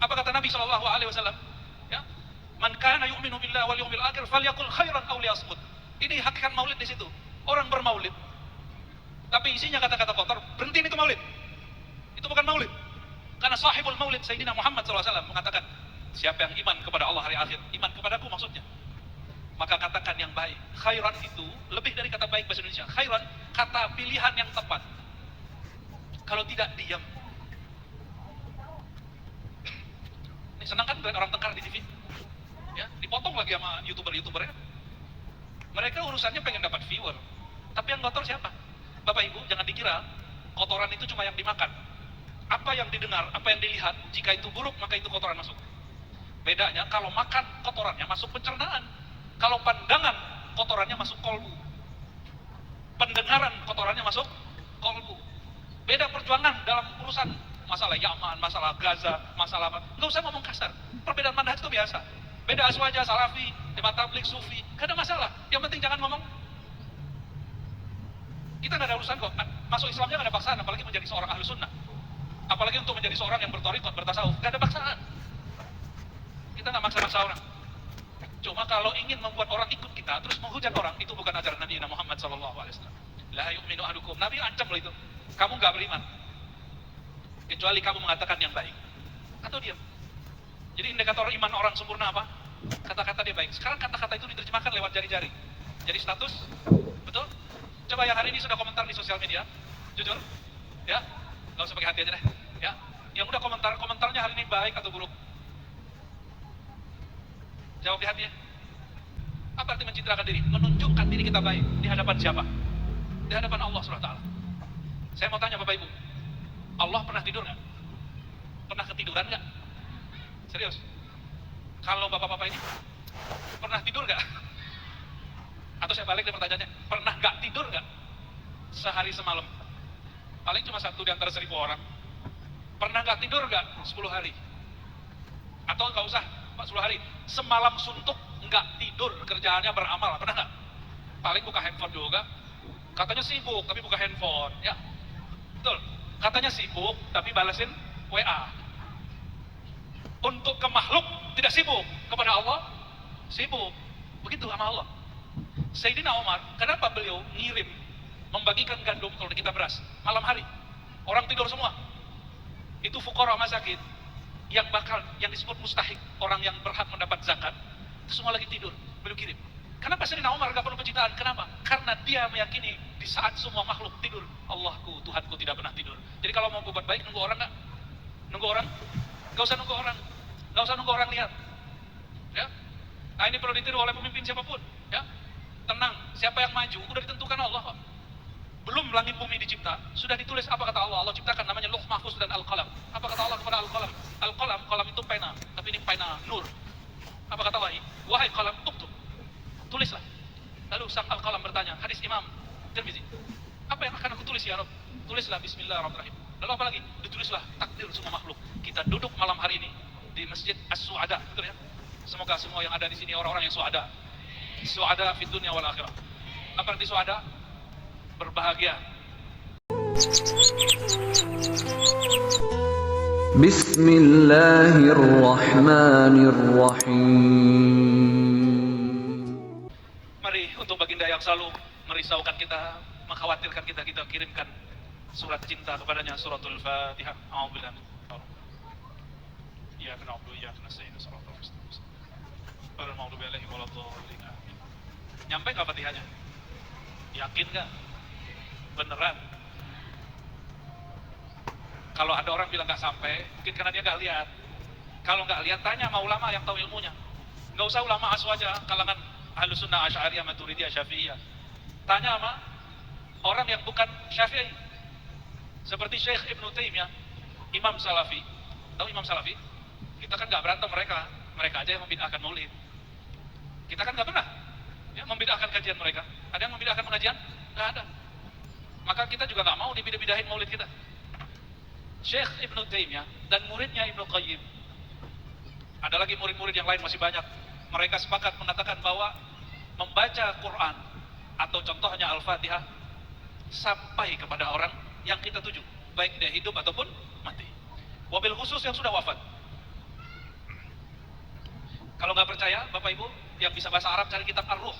Apa kata Nabi SAW? Ya, man kana yu'minu billahi wal yawmil akhir falyaqul khairan aw liyasmut. Ini hakikat maulid di situ. Orang bermaulid, tapi isinya kata-kata kotor, berhentiin itu maulid. Itu bukan maulid. Karena sahibul maulid Sayyidina Muhammad SAW mengatakan, siapa yang iman kepada Allah hari akhir, iman kepadaku maksudnya, maka katakan yang baik. Khairan itu lebih dari kata baik bahasa Indonesia. Khairan, kata pilihan yang tepat. Kalau tidak, diam. Ini senang kan orang tengkar di TV? Ya, dipotong lagi sama youtuber-youtubernya. Mereka urusannya pengen dapat viewer. Tapi yang kotor siapa? Bapak Ibu, jangan dikira kotoran itu cuma yang dimakan. Apa yang didengar, apa yang dilihat, jika itu buruk, maka itu kotoran masuk. Bedanya, kalau makan, kotorannya masuk pencernaan. Kalau pandangan, kotorannya masuk kolbu. Pendengaran, kotorannya masuk kolbu. Beda perjuangan dalam urusan masalah Yaman, masalah Gaza, masalah apa. Nggak usah ngomong kasar. Perbedaan manhaj itu biasa. Beda aswaja, salafi, jemaah tabligh, sufi. Nggak ada masalah. Yang penting jangan ngomong. Kita nggak ada urusan kok. Masuk Islamnya nggak ada paksaan, apalagi menjadi seorang ahlu sunnah. Apalagi untuk menjadi seorang yang berthariqat, bertasawuf. Nggak ada paksaan. Kita nggak maksa-maksa orang. Cuma kalau ingin membuat orang ikut kita, terus menghujat orang, itu bukan ajaran Nabi Muhammad SAW. La yu'minu ahadukum. Nabi ancam loh itu. Kamu nggak beriman. Kecuali kamu mengatakan yang baik. Atau diam. Jadi indikator iman orang sempurna apa? Kata-kata dia baik. Sekarang kata-kata itu diterjemahkan lewat jari-jari. Jadi status, betul? Coba yang hari ini sudah komentar di sosial media, jujur, ya, nggak usah pakai hati aja deh, ya. Yang udah komentarnya hari ini baik atau buruk? Jawab di hati ya. Apa arti mencitrakan diri? Menunjukkan diri kita baik di hadapan siapa? Di hadapan Allah SWT. Saya mau tanya Bapak Ibu, Allah pernah tidur nggak? Pernah ketiduran nggak? Serius? Kalau bapak-bapak ini pernah tidur nggak? Atau saya balik dari pertanyaannya, pernah nggak tidur nggak? Sehari semalam? Paling cuma satu di antara 1000 orang. Pernah nggak tidur nggak? 10 hari? Atau nggak usah 10 hari, semalam suntuk nggak tidur, kerjaannya beramal, pernah nggak? Paling buka handphone juga. Katanya sibuk tapi buka handphone, ya betul. Katanya sibuk tapi balesin WA. Untuk ke makhluk tidak sibuk, kepada Allah sibuk. Begitu sama Allah. Sayyidina Umar, kenapa beliau ngirim membagikan gandum kalau kita beras malam hari? Orang tidur semua. Itu fuqara masakin yang disebut mustahik, orang yang berhak mendapat zakat, itu semua lagi tidur, beliau kirim. Kenapa Sayyidina Umar gak perlu pencitraan? Kenapa? Karena dia meyakini di saat semua makhluk tidur, Allahku, Tuhanku tidak pernah tidur. Jadi kalau mau berbuat baik, nunggu orang gak? Nunggu orang? Gak usah nunggu orang. Gak usah nunggu orang lihat. Ya? Nah ini perlu ditiru oleh pemimpin siapapun. Ya? Tenang, siapa yang maju, udah ditentukan Allah. Belum langit bumi dicipta, sudah ditulis apa kata Allah. Allah ciptakan namanya Lauh Mahfuz dan Al-Qalam. Apa kata Allah kepada Al-Qalam? Al-Qalam, qalam itu pena, tapi ini pena nur. Apa kata Allah? Wahai qalam, uktub. Tulislah. Lalu sang Al-Qalam bertanya, hadis Imam Tirmizi, apa yang akan aku tulis ya Rabb? Tulislah Bismillahirrahmanirrahim. Lalu apa lagi? Ditulislah takdir semua makhluk. Kita duduk malam hari ini di Masjid As-Su'ada, betul ya? Semoga semua yang ada di sini orang-orang yang su'ada. Su'ada fid dunya wal akhirah. Apa arti su'ada? Berbahagia. Bismillahirrahmanirrahim. Mari untuk baginda yang selalu merisaukan kita, mengkhawatirkan kita kirimkan surat cinta kepadanya, suratul Fatihah. A'udzubillahi iyyaka na'budu wa iyyaka nasta'in shiratal mustaqim. Ghairil maghdubi 'alaihim waladdallin. Nyampe nggak Fatihahnya? Yakin nggak? Beneran? Kalau ada orang bilang nggak sampai, mungkin karena dia nggak lihat. Kalau nggak lihat, tanya sama ulama yang tahu ilmunya. Nggak usah ulama aswaja, kalangan Ahlus Sunnah, Asy'ariyah, Maturidiyah, Syafi'iyah. Tanya sama orang yang bukan Syafi'i. Seperti Syekh Ibnu Taimiyah, Imam Salafi. Tahu Imam Salafi? Kita kan nggak berantem mereka. Mereka aja yang membid'ahkan maulid. Kita kan nggak pernah ya, membid'ahkan kajian mereka. Ada yang membid'ahkan pengajian? Nggak ada. Maka kita juga nggak mau dibidah-bidahin maulid kita. Syekh Ibnu Taimiyah dan muridnya Ibnu Qayyim. Ada lagi murid-murid yang lain masih banyak. Mereka sepakat mengatakan bahwa membaca Quran atau contohnya Al-Fatihah sampai kepada orang yang kita tuju, baik dia hidup ataupun mati. Wabil khusus yang sudah wafat. Kalau nggak percaya, Bapak Ibu yang bisa bahasa Arab cari kitab Ar-Ruh.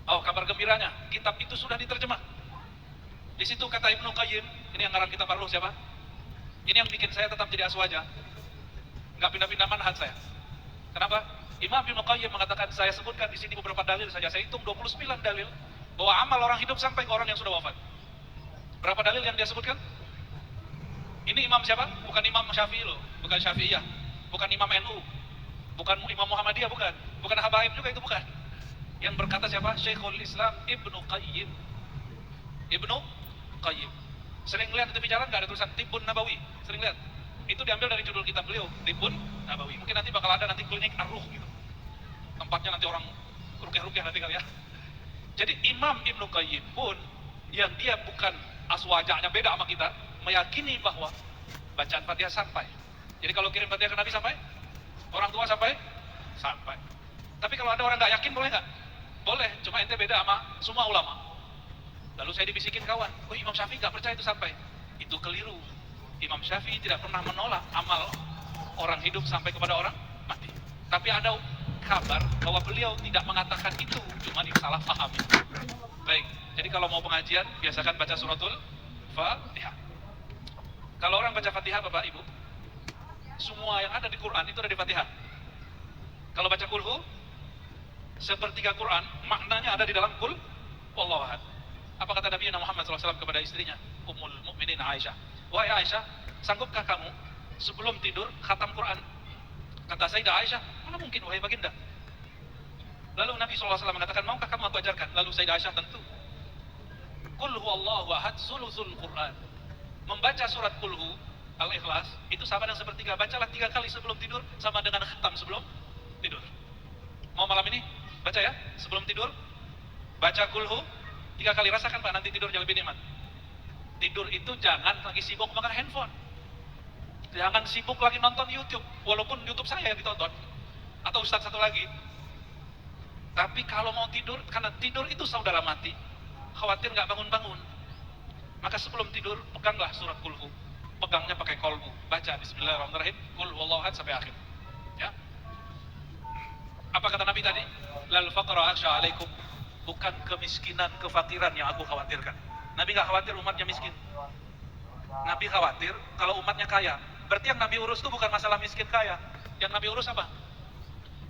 Oh, kabar gembiranya, kitab itu sudah diterjemah. Di situ kata Ibnu Qayyim, ini yang ngarang kitab Ar-Ruh siapa? Ini yang bikin saya tetap jadi aswaja. Nggak pindah-pindah manhaj saya. Kenapa? Imam Ibnu Qayyim mengatakan, saya sebutkan di sini beberapa dalil saja. Saya hitung 29 dalil bahwa amal orang hidup sampai ke orang yang sudah wafat. Berapa dalil yang dia sebutkan? Ini imam siapa? Bukan Imam Syafi'i loh, bukan Syafi'iyah, bukan Imam NU, bukan Imam Muhammadiyah, bukan Habaib juga, itu bukan. Yang berkata siapa? Syekhul Islam Ibnu Qayyim. Ibnu Qayyim. Sering lihat di tepi jalan nggak ada tulisan Tibbun Nabawi? Sering lihat? Itu diambil dari judul kitab beliau, Tibbun Nabawi. Mungkin nanti bakal ada nanti klinik Ar-Ruh gitu. Tempatnya nanti orang rukyah-rukyah nanti kali ya. Jadi Imam Ibnu Qayyim pun yang dia bukan aswajanya, beda sama kita, meyakini bahwa bacaan Fatihah sampai. Jadi kalau kirim Fatihah ke Nabi sampai, orang tua sampai, sampai. Tapi kalau ada orang nggak yakin boleh nggak? Boleh, cuma ente beda sama semua ulama. Lalu saya dibisikin kawan, oh Imam Syafi'i nggak percaya itu sampai. Itu keliru. Imam Syafi'i tidak pernah menolak amal orang hidup sampai kepada orang mati. Tapi ada kabar bahwa beliau tidak mengatakan itu, cuma disalah pahami. Baik, jadi kalau mau pengajian, biasakan baca suratul Fatihah. Kalau orang baca Fatihah, Bapak Ibu, semua yang ada di Quran itu ada di Fatihah. Kalau baca kulhu, sepertiga Quran, maknanya ada di dalam kul wallahu ahad. Apa kata Nabi Muhammad SAW kepada istrinya, Ummul Mukminin Aisyah? Wahai Aisyah, sanggupkah kamu sebelum tidur khatam Quran? Kata Sayyidah Aisyah, mana mungkin wahai baginda? Lalu Nabi SAW mengatakan, maukah kamu aku ajarkan? Lalu Sayyidah Aisyah, tentu. Qul huwallahu ahad sulusul Quran. Membaca surat Qulhu Al-Ikhlas itu sama dengan sepertiga. Bacalah 3 kali sebelum tidur, sama dengan khatam sebelum tidur. Mau malam ini baca ya sebelum tidur, baca Qulhu 3 kali. Rasakan Pak, nanti tidur lebih nikmat. Tidur itu jangan lagi sibuk makan handphone, jangan sibuk lagi nonton YouTube, walaupun YouTube saya yang ditonton atau ustadz satu lagi. Tapi kalau mau tidur, karena tidur itu saudara mati, khawatir nggak bangun-bangun, maka sebelum tidur peganglah surat Qulhu, pegangnya pakai kolbu, baca Bismillahirrahmanirrahim, Qul huwallahu ahad sampai akhir. Ya. Apa kata Nabi tadi? Lal faqra akhsha alaikum, bukan kemiskinan, kefakiran yang aku khawatirkan. Nabi nggak khawatir umatnya miskin. Nabi khawatir kalau umatnya kaya. Berarti yang Nabi urus itu bukan masalah miskin kaya. Yang Nabi urus apa?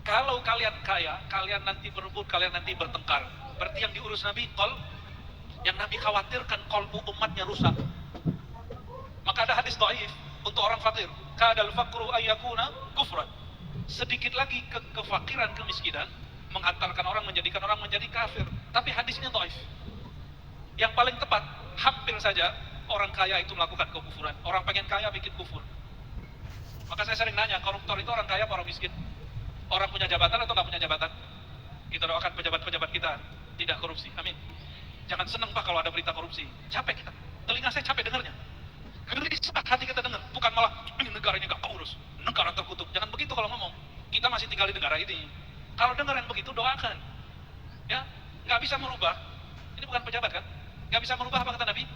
Kalau kalian kaya, kalian nanti berebut, kalian nanti bertengkar. Berarti yang diurus Nabi yang Nabi khawatirkan kolbu umatnya rusak. Maka ada hadis dhaif untuk orang fakir. Kadal faqru ayyakuna kufran. Sedikit lagi kefakiran, kemiskinan mengantarkan orang, menjadikan orang menjadi kafir. Tapi hadisnya dhaif. Yang paling tepat, hampir saja orang kaya itu melakukan kekufuran. Orang pengen kaya bikin kufur. Maka saya sering nanya, koruptor itu orang kaya apa orang miskin? Orang punya jabatan atau nggak punya jabatan? Kita doakan pejabat-pejabat kita tidak korupsi. Amin. Jangan senang Pak kalau ada berita korupsi. Capek kita. Telinga saya capek dengarnya. Gelisah hati kita dengar. Bukan malah ini negara ini nggak keurus, negara terkutuk. Jangan begitu kalau ngomong. Kita masih tinggal di negara ini. Kalau dengar yang begitu, doakan. Ya, nggak bisa merubah. Ini bukan pejabat kan? Nggak bisa merubah apa kata Nabi?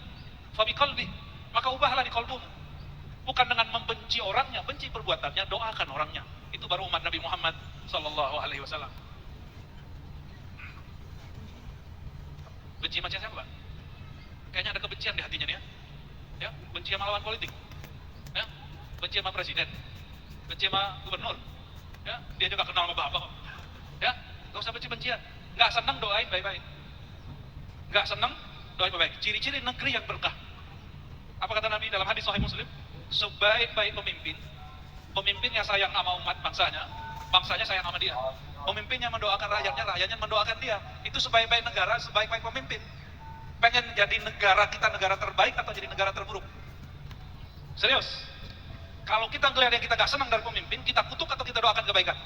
Fabi qalbi, maka ubahlah di kolbumu. Bukan dengan membenci orangnya, benci perbuatannya, doakan orangnya. Itu baru umat Nabi Muhammad Sallallahu Alaihi Wasallam. Benci macam siapa? Kayaknya ada kebencian di hatinya dia. Ya, benci sama lawan politik. Ya, benci sama presiden. Benci sama gubernur. Ya, dia juga kenal sama bapak. Ya, nggak usah benci-bencian. Nggak senang doain baik-baik. Nggak senang doain baik-baik. Ciri-ciri negeri yang berkah. Apa kata Nabi dalam hadis Sahih Muslim? Sebaik-baik pemimpin, pemimpinnya sayang sama umat bangsanya, bangsanya sayang sama dia. Pemimpinnya mendoakan rakyatnya, rakyatnya mendoakan dia. Itu sebaik-baik negara, sebaik-baik pemimpin. Pengen jadi negara kita negara terbaik atau jadi negara terburuk? Serius? Kalau kita ngelihat yang kita gak senang dari pemimpin, kita kutuk atau kita doakan kebaikan?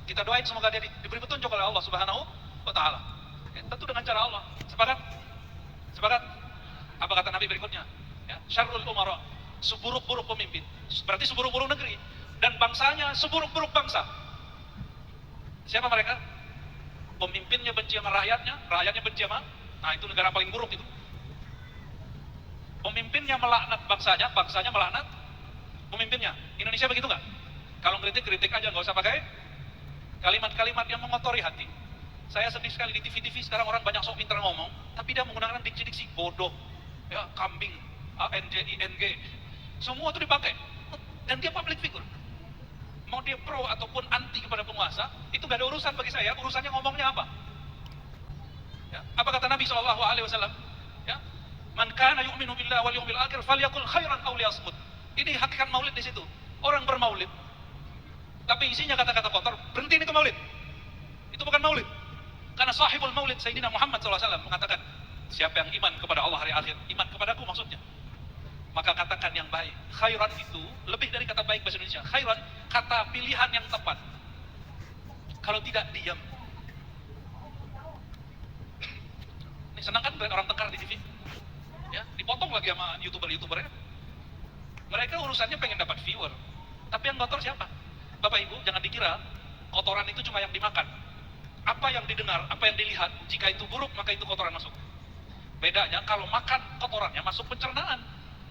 Kita doain semoga dia diberi petunjuk oleh Allah Subhanahu wa Ta'ala. Tentu dengan cara Allah. Sepakat? Sepakat? Apa kata Nabi berikutnya? Ya, syarrul umara, seburuk-buruk pemimpin. Berarti seburuk-buruk negeri. Dan bangsanya seburuk-buruk bangsa. Siapa mereka? Pemimpinnya benci sama rakyatnya, rakyatnya benci sama. Nah, itu negara paling buruk itu. Pemimpinnya melaknat bangsanya, bangsanya melaknat pemimpinnya. Indonesia begitu nggak? Kalau kritik, kritik aja, nggak usah pakai kalimat-kalimat yang mengotori hati. Saya sedih sekali di TV-TV sekarang orang banyak sok pintar ngomong, tapi dia menggunakan diksi-diksi bodoh, ya, kambing, ANJING, semua itu dipakai. Dan dia public figure. Mau dia pro ataupun anti kepada penguasa, itu gak ada urusan bagi saya. Urusannya ngomongnya apa? Ya, apa kata Nabi SAW? Ya, man kana yu'minu billahi wal yawmil akhir falyakul khairan aw liyasmut. Ini hakikat maulid di situ. Orang bermaulid, tapi isinya kata-kata kotor, berhentiin itu maulid. Itu bukan maulid. Karena sahibul maulid Sayyidina Muhammad SAW mengatakan, siapa yang iman kepada Allah hari akhir, iman kepadaku maksudnya, maka katakan yang baik. Khairan itu lebih dari kata baik bahasa Indonesia. Khairan, kata pilihan yang tepat. Kalau tidak, diam. Ini senang kan orang tengkar di TV? Ya, dipotong lagi sama YouTuber-YouTuber ya. Mereka urusannya pengen dapat viewer. Tapi yang kotor siapa? Bapak Ibu, jangan dikira kotoran itu cuma yang dimakan. Apa yang didengar, apa yang dilihat, jika itu buruk, maka itu kotoran masuk. Bedanya, kalau makan, kotorannya masuk pencernaan.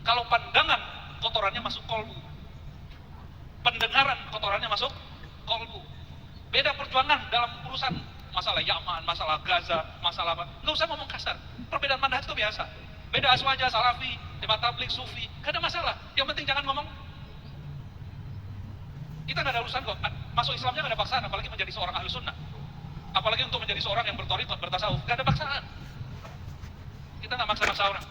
Kalau pandangan, kotorannya masuk kolbu. Pendengaran, kotorannya masuk kolbu. Beda perjuangan dalam urusan masalah Yaman, masalah Gaza, masalah apa. Nggak usah ngomong kasar. Perbedaan manhaj itu biasa. Beda aswaja, salafi, jemaah tabligh, sufi. Gak ada masalah. Yang penting jangan ngomong. Kita gak ada urusan kok. Masuk Islamnya gak ada paksaan, apalagi menjadi seorang ahli sunnah. Apalagi untuk menjadi seorang yang berthariqat, bertasawuf. Gak ada paksaan. Kita gak maksa-maksa orang.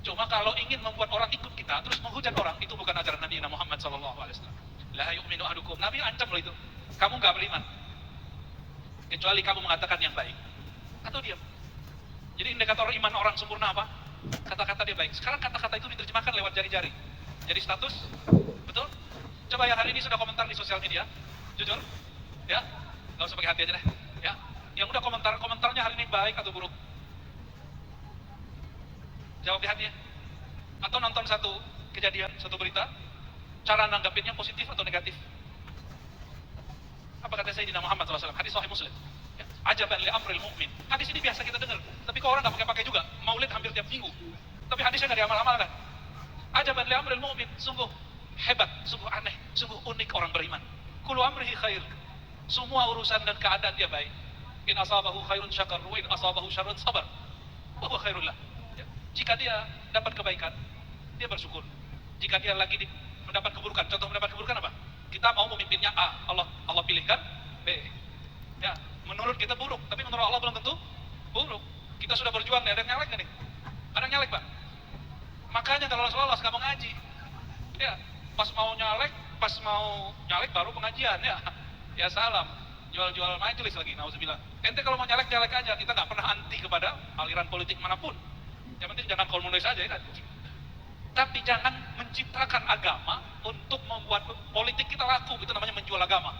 Cuma kalau ingin membuat orang ikut kita, terus menghujat orang, itu bukan ajaran Nabi Muhammad SAW. La yu'minu ahadukum. Nabi ancam loh itu. Kamu gak beriman. Kecuali kamu mengatakan yang baik. Atau diam. Jadi indikator iman orang sempurna apa? Kata-kata dia baik. Sekarang kata-kata itu diterjemahkan lewat jari-jari. Jadi status, betul? Coba yang hari ini sudah komentar di sosial media, jujur, ya, nggak usah pakai hati aja deh, ya. Yang udah komentarnya hari ini baik atau buruk? Jawab di hati ya. Atau nonton satu kejadian, satu berita, cara nanggapinnya positif atau negatif? Apa kata Sayyidina Muhammad SAW? Hadis Sahih Muslim. Ya. Ajaban li amril mu'min. Hadis ini biasa kita dengar, tapi kok orang nggak pakai juga. Maulid hampir tiap minggu, tapi hadisnya nggak diamal-amalkan. Ajaban li amril mu'min, sungguh hebat, sungguh aneh, sungguh unik orang beriman. Kullu amrihi khair. Semua urusan dan keadaan dia baik. In asabahu khairun syakar, wa in asabahu syarrun sabar. Wa huwa khairul lah. Ya. Jika dia dapat kebaikan, dia bersyukur. Jika dia lagi mendapat keburukan, contoh mendapat keburukan apa? Kita mau memimpinnya A, Allah pilihkan B. Ya, menurut kita buruk, tapi menurut Allah belum tentu buruk. Kita sudah berjuang nih, ada yang nyalek nih? Ada yang nyalek, Pak? Makanya kalau lolos nggak mau ngaji. Ya, pas mau nyalek baru pengajian ya. Ya salam, jual-jual majelis lagi, nauzubillah. Ente kalau mau nyalek aja, kita nggak pernah anti kepada aliran politik manapun. Yang penting jangan komunis aja ya kan. Tapi jangan menciptakan agama untuk membuat politik kita laku, itu namanya menjual agama.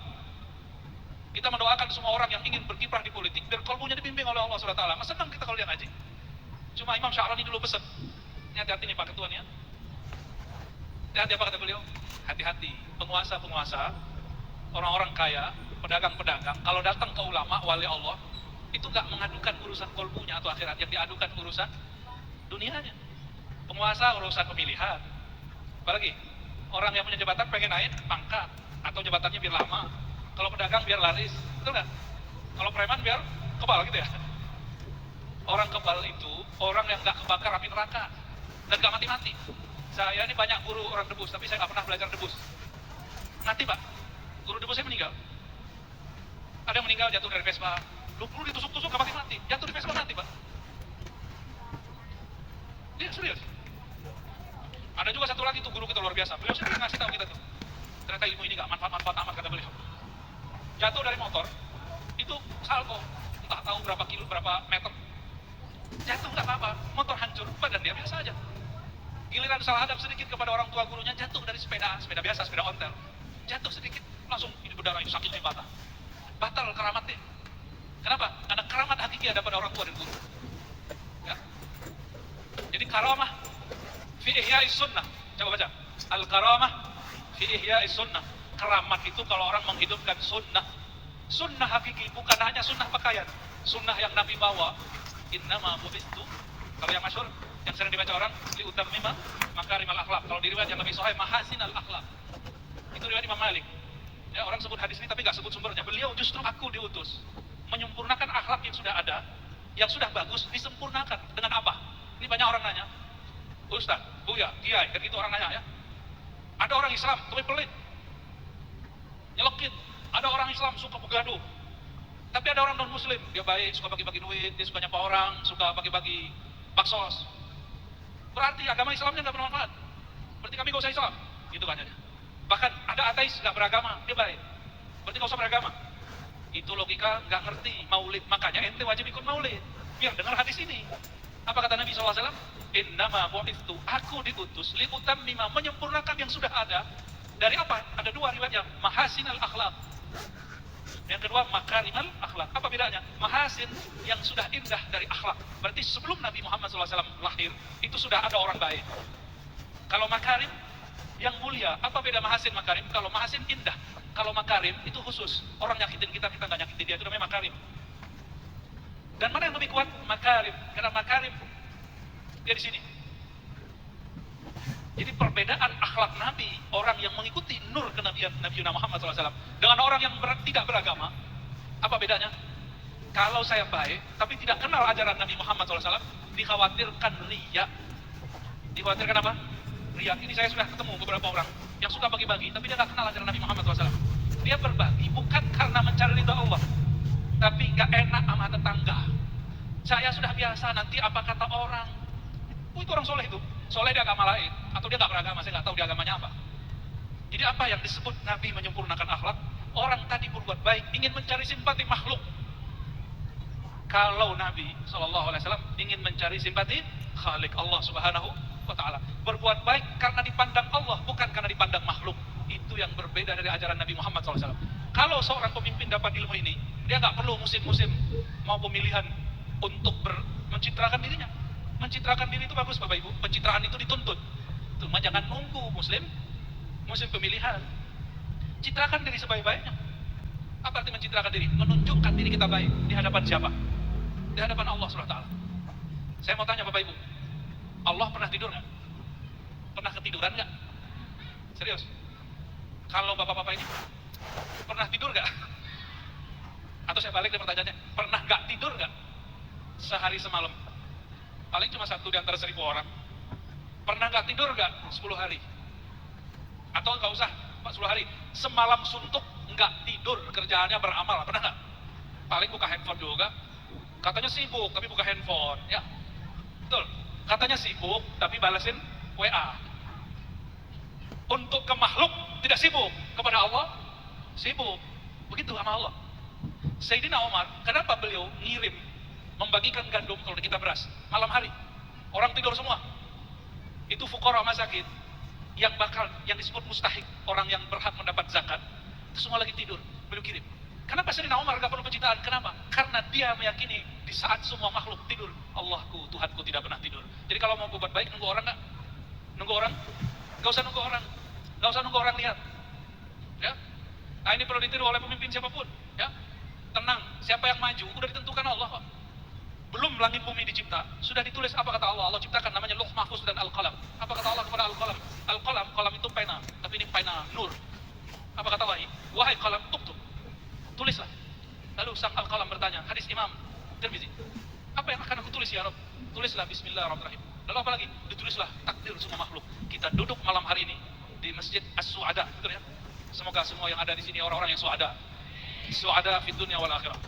Kita mendoakan semua orang yang ingin berkiprah di politik, biar kalbunya dibimbing oleh Allah SWT. Senang kita kalau dia ngaji. Cuma Imam Sya'rani dulu pesan, ini hati-hati nih Pak Ketua nih ya. Hati-hati apa kata beliau? Hati-hati, penguasa-penguasa, orang-orang kaya, pedagang-pedagang, kalau datang ke ulama, wali Allah, itu nggak mengadukan urusan kolbunya atau akhirat, yang diadukan urusan dunianya. Penguasa urusan pemilihan. Apalagi orang yang punya jabatan pengen naik pangkat atau jabatannya biar lama. Kalau pedagang biar laris, betul nggak? Kalau preman biar kebal gitu ya. Orang kebal itu orang yang nggak kebakar api neraka dan nggak mati-mati. Saya ini banyak guru orang debus, tapi saya nggak pernah belajar debus. Mati Pak, guru debus saya meninggal. Ada yang meninggal jatuh dari Vespa. Lu ditusuk-tusuk nggak mati-mati, jatuh di Vespa mati Pak. Iya serius. Ada juga satu lagi tuh guru kita luar biasa. Beliau sendiri ngasih tahu kita tuh. Ternyata ilmu ini nggak manfaat-manfaat amat kata beliau. Jatuh dari motor, itu salvo, entah tahu berapa kilo, berapa meter. Jatuh nggak apa-apa, motor hancur, badan dia biasa aja. Giliran salah hadap sedikit kepada orang tua gurunya, jatuh dari sepeda biasa, sepeda ontel. Jatuh sedikit, langsung ini berdarah, ini sakitnya batal. Batal keramatnya. Kenapa? Karena keramat hakiki ada pada orang tua dan guru. Ya. Jadi karamah fi ihya'is sunnah. Coba baca. Al-karamah fi ihya'is sunnah. Keramat itu kalau orang menghidupkan sunnah. Sunnah hakiki, bukan hanya sunnah pakaian. Sunnah yang Nabi bawa. Innama bu'istu. Kalau yang masyhur, yang sering dibaca orang, li utammima makarimal akhlak. Kalau di riwayat yang lebih sahih, mahasinal akhlak. Itu itu riwayat Imam Malik. Ya, orang sebut hadis ini tapi nggak sebut sumbernya. Beliau justru aku diutus menyempurnakan akhlak yang sudah ada, yang sudah bagus disempurnakan dengan apa? Ini banyak orang nanya, Ustaz, Buya, Kiai, dan itu orang nanya ya. Ada orang Islam tapi pelit, nyelekit. Ada orang Islam suka begaduh. Tapi ada orang non Muslim, dia baik, suka bagi-bagi duit, dia suka nyapa orang, suka bagi-bagi baksos. Berarti agama Islamnya nggak bermanfaat. Berarti kami gak usah Islam, gitu kan ya. Bahkan ada ateis nggak beragama, dia baik. Berarti nggak usah beragama. Itu logika nggak ngerti maulid. Makanya ente wajib ikut maulid biar dengar hadis ini. Apa kata Nabi SAW? Innama bu'ithu, aku diutus liutammima, menyempurnakan yang sudah ada. Dari apa? Ada dua riwayatnya, mahasinal akhlak. Yang kedua makarimal akhlak. Apa bedanya? Mahasin yang sudah indah dari akhlak. Berarti sebelum Nabi Muhammad SAW lahir itu sudah ada orang baik. Kalau makarim yang mulia, apa beda mahasin makarim? Kalau mahasin indah, kalau makarim itu khusus. Orang nyakitin kita, kita nggak nyakitin dia, itu namanya makarim. Dan mana yang lebih kuat? Makarim. Karena makarim dia di sini. Jadi perbedaan akhlak Nabi, orang yang mengikuti nur kenabian Nabi Muhammad SAW dengan orang yang tidak beragama, apa bedanya? Kalau saya baik, tapi tidak kenal ajaran Nabi Muhammad SAW, dikhawatirkan riya. Dikhawatirkan apa? Riya. Ini saya sudah ketemu beberapa orang yang suka bagi-bagi, tapi dia nggak kenal ajaran Nabi Muhammad SAW. Dia berbagi bukan karena mencari ridha Allah, tapi nggak enak sama tetangga. Saya sudah biasa, nanti apa kata orang. Itu orang soleh itu. Soleh di agama lain, atau dia nggak beragama, saya nggak tahu dia agamanya apa. Jadi apa yang disebut Nabi menyempurnakan akhlak? Orang tadi berbuat baik, ingin mencari simpati makhluk. Kalau Nabi SAW ingin mencari simpati Khalik Allah Subhanahu wa Ta'ala, berbuat baik karena dipandang Allah, bukan karena dipandang makhluk. Itu yang berbeda dari ajaran Nabi Muhammad SAW. Kalau seorang pemimpin dapat ilmu ini, dia nggak perlu musim-musim mau pemilihan untuk mencitrakan dirinya. Mencitrakan diri itu bagus Bapak Ibu, pencitraan itu dituntut. Cuma jangan nunggu musim pemilihan. Citrakan diri sebaik-baiknya. Apa arti mencitrakan diri? Menunjukkan diri kita baik di hadapan siapa? Di hadapan Allah SWT. Saya mau tanya Bapak Ibu, Allah pernah tidur nggak? Pernah ketiduran nggak? Serius? Kalau bapak-bapak ini pernah tidur nggak? Atau saya balik dengan pertanyaannya, pernah nggak tidur nggak? Sehari semalam? Paling cuma satu di antara 1000 orang. Pernah nggak tidur nggak 10 hari? Atau nggak usah 10 hari, semalam suntuk nggak tidur, kerjaannya beramal, pernah nggak? Paling buka handphone juga. Katanya sibuk tapi buka handphone, ya betul. Katanya sibuk tapi balesin WA. Untuk ke makhluk tidak sibuk, kepada Allah sibuk. Begitu sama Allah. Sayyidina Umar, kenapa beliau ngirim membagikan gandum kalau kita beras malam hari, orang tidur semua, itu fuqara masakin yang disebut mustahik, orang yang berhak mendapat zakat, itu semua lagi tidur, beliau kirim. Kenapa Sayyidina Umar gak perlu pencitraan? Kenapa? Karena dia meyakini di saat semua makhluk tidur, Allahku, Tuhanku tidak pernah tidur. Jadi kalau mau berbuat baik, nunggu orang gak? Nunggu orang? Gak usah nunggu orang, gak usah nunggu orang lihat, ya. Nah ini perlu ditiru oleh pemimpin siapapun, ya. Tenang, siapa yang maju udah ditentukan Allah kok. Belum langit bumi dicipta, sudah ditulis apa kata Allah. Allah ciptakan namanya Lauh Mahfuz dan Al-Qalam. Apa kata Allah kepada Al-Qalam? Al-Qalam, qalam itu pena, tapi ini pena nur. Apa kata Allah? Wahai qalam, uktub, tulislah. Lalu sang Al-Qalam bertanya, hadis Imam Tirmizi, apa yang akan aku tulis ya Rabb? Tulislah Bismillahirrahmanirrahim. Lalu apa lagi? Ditulislah takdir semua makhluk. Kita duduk malam hari ini di Masjid As-Su'ada, betul ya? Semoga semua yang ada di sini orang-orang yang su'ada. Su'ada fid dunya wal akhirah.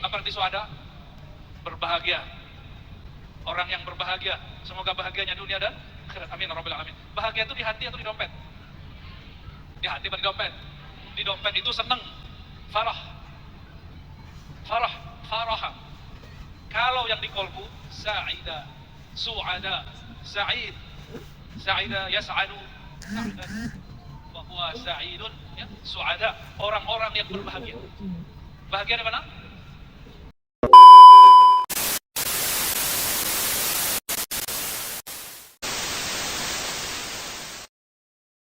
Apa arti su'ada? Berbahagia. Orang yang berbahagia, semoga bahagianya dunia dan akhirat. Amin ya rabbal alamin. Bahagia itu di hati atau di dompet? Di hati atau di dompet? Di dompet itu senang, farah. Faraha. Kalau yang di kolbu, sa'ida, su'ada, sa'id. Sa'ida yas'adu, wa huwa sa'idun, ya, su'ada, orang-orang yang berbahagia. Bahagia di mana?